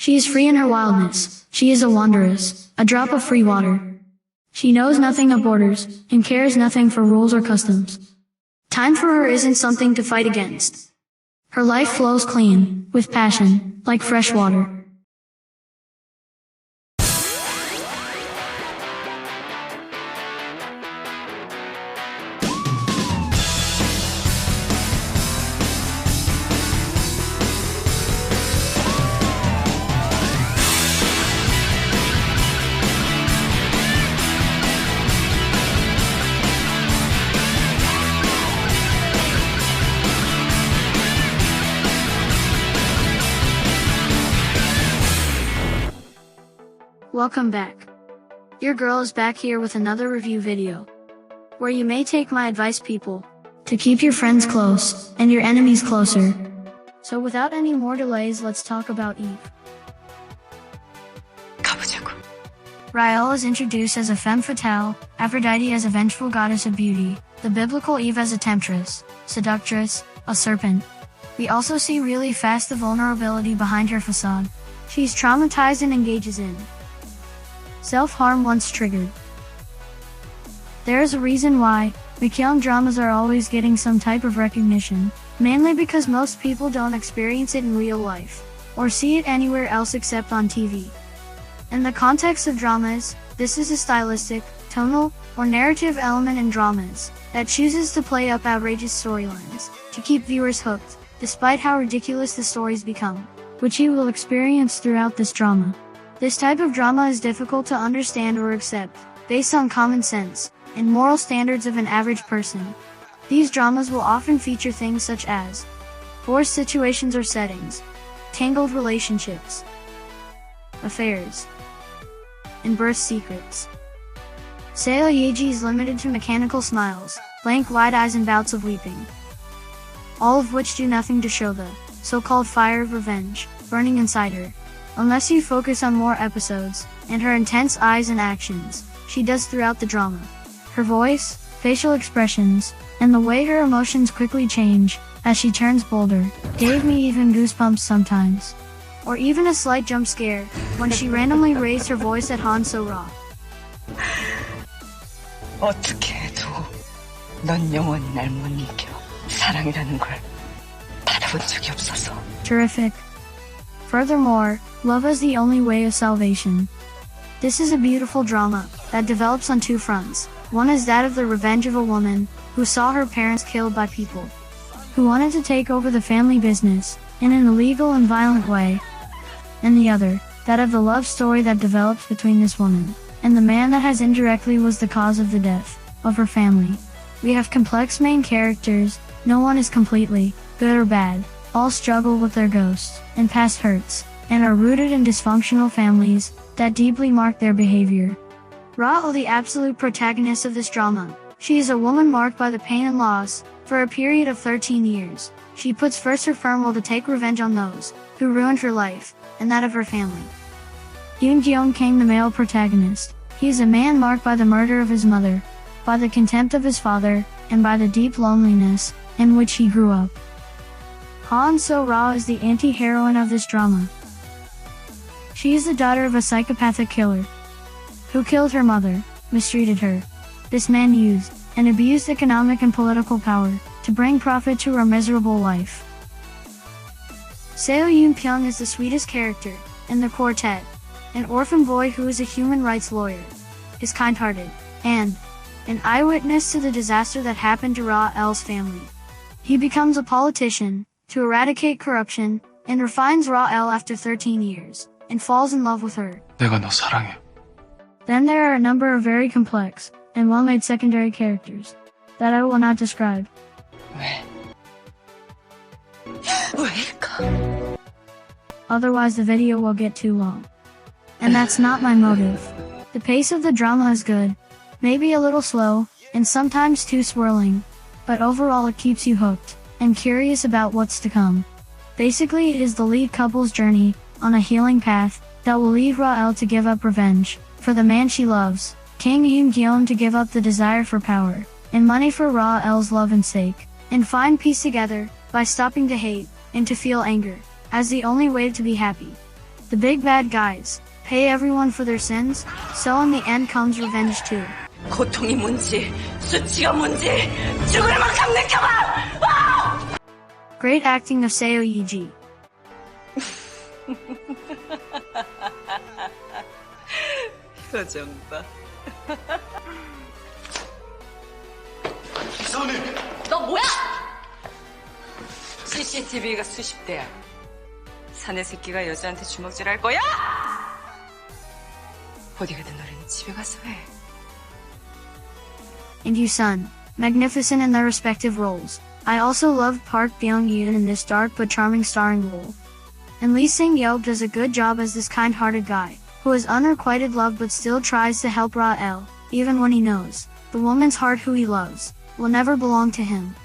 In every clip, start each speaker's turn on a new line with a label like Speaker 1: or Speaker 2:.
Speaker 1: She is free in her wildness. She is a wanderess, a drop of free water. She knows nothing of borders, and cares nothing for rules or customs. Time for her isn't something to fight against. Her life flows clean, with passion, like fresh water. Welcome back. Your girl is back here with another review video, where you may take my advice, people, to keep your friends close, and your enemies closer. So without any more delays, let's talk about Eve. Rael is introduced as a femme fatale, Aphrodite as a vengeful goddess of beauty, the biblical Eve as a temptress, seductress, a serpent. We also see really fast the vulnerability behind her facade. She's traumatized and engages in self-harm once triggered. There is a reason why Korean dramas are always getting some type of recognition, mainly because most people don't experience it in real life, or see it anywhere else except on TV. In the context of dramas, this is a stylistic, tonal, or narrative element in dramas that chooses to play up outrageous storylines to keep viewers hooked, despite how ridiculous the stories become, which you will experience throughout this drama. This type of drama is difficult to understand or accept, based on common sense and moral standards of an average person. These dramas will often feature things such as forced situations or settings, tangled relationships, affairs, and birth secrets. Seo Yeji is limited to mechanical smiles, blank wide eyes and bouts of weeping, all of which do nothing to show the so-called fire of revenge burning inside her. Unless you focus on more episodes, and her intense eyes and actions she does throughout the drama. Her voice, facial expressions, and the way her emotions quickly change as she turns bolder, gave me even goosebumps sometimes. Or even a slight jump scare when she randomly raised her voice at Han So-ra.
Speaker 2: 어떻게 해도 넌 영원히 날 못 이겨. 사랑이라는 걸 받아본 적이 없어서.
Speaker 1: Terrific. Furthermore, love is the only way of salvation. This is a beautiful drama that develops on two fronts. One is that of the revenge of a woman who saw her parents killed by people who wanted to take over the family business in an illegal and violent way. And the other, that of the love story that develops between this woman and the man that has indirectly was the cause of the death of her family. We have complex main characters, no one is completely good or bad. All struggle with their ghosts and past hurts, and are rooted in dysfunctional families that deeply mark their behavior. Rael, the absolute protagonist of this drama. She is a woman marked by the pain and loss. For a period of 13 years, she puts first her firm will to take revenge on those who ruined her life, and that of her family. Byung-eun, the male protagonist. He is a man marked by the murder of his mother, by the contempt of his father, and by the deep loneliness in which he grew up. Han So-ra is the anti-heroine of this drama. She is the daughter of a psychopathic killer who killed her mother, mistreated her. This man used and abused economic and political power to bring profit to her miserable life. Seo Yoon-kyung is the sweetest character in the quartet, an orphan boy who is a human rights lawyer, is kind-hearted, and an eyewitness to the disaster that happened to Rael's family. He becomes a politician to eradicate corruption, and refines Rael after 13 years, and falls in love with her.
Speaker 3: 내가 너 사랑해.
Speaker 1: Then there are a number of very complex and well-made secondary characters that I will not describe.
Speaker 2: 왜일까?
Speaker 1: Otherwise the video will get too long. And that's not my motive. The pace of the drama is good, maybe a little slow, and sometimes too swirling, but overall it keeps you hooked and curious about what's to come. Basically, it is the lead couple's journey on a healing path that will lead Rael to give up revenge for the man she loves, Kang Yoon-kyum to give up the desire for power and money for Rael's love and sake, and find peace together by stopping to hate and to feel anger as the only way to be happy. The big bad guys pay everyone for their sins, so in the end comes revenge too.
Speaker 2: 고통이 뭔지, 수치가 뭔지, 죽을 만큼 느껴봐!
Speaker 1: Great acting of Seo Ye-ji.
Speaker 2: 표정 봐.
Speaker 3: 이사님!
Speaker 2: 너 뭐야? CCTV가 수십 대야. 사내 새끼가 여자한테 주먹질할 거야? 보디가드 노래는 집에 가서 해.
Speaker 1: And Yoo-sun, magnificent in their respective roles. I also loved Park Byung-eun in this dark but charming starring role. And Lee Sang-yeob does a good job as this kind-hearted guy, who has unrequited love but still tries to help Ra-el, even when he knows the woman's heart who he loves will never belong to him.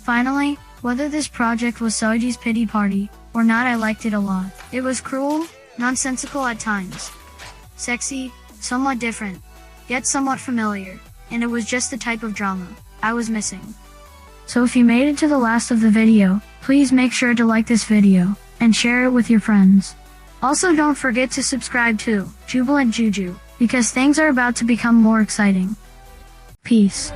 Speaker 1: Finally, whether this project was Seoji's pity party or not, I liked it a lot. It was cruel, nonsensical at times, sexy, somewhat different, yet somewhat familiar, and it was just the type of drama I was missing. So if you made it to the last of the video, please make sure to like this video and share it with your friends. Also, don't forget to subscribe to JUBILANT JuJu, because things are about to become more exciting. Peace.